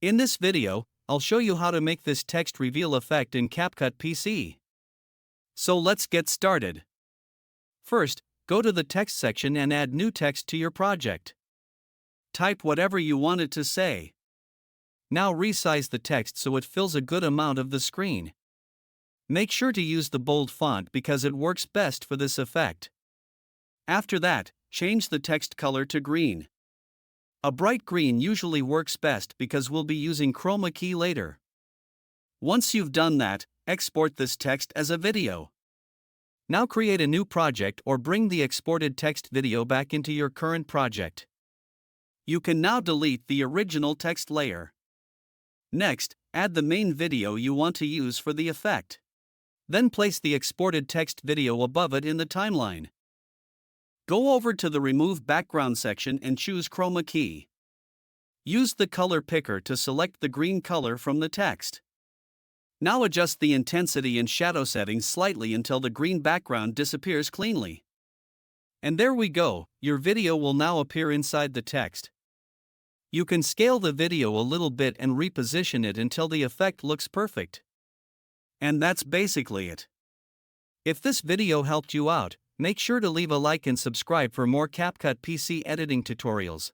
In this video, I'll show you how to make this text reveal effect in CapCut PC. So let's get started. First, go to the text section and add new text to your project. Type whatever you want it to say. Now resize the text so it fills a good amount of the screen. Make sure to use the bold font because it works best for this effect. After that, change the text color to green. A bright green usually works best because we'll be using Chroma key later. Once you've done that, export this text as a video. Now create a new project or bring the exported text video back into your current project. You can now delete the original text layer. Next, add the main video you want to use for the effect. Then place the exported text video above it in the timeline. Go over to the Remove Background section and choose Chroma key. Use the color picker to select the green color from the text. Now adjust the intensity and shadow settings slightly until the green background disappears cleanly. And there we go, your video will now appear inside the text. You can scale the video a little bit and reposition it until the effect looks perfect. And that's basically it. If this video helped you out, make sure to leave a like and subscribe for more CapCut PC editing tutorials.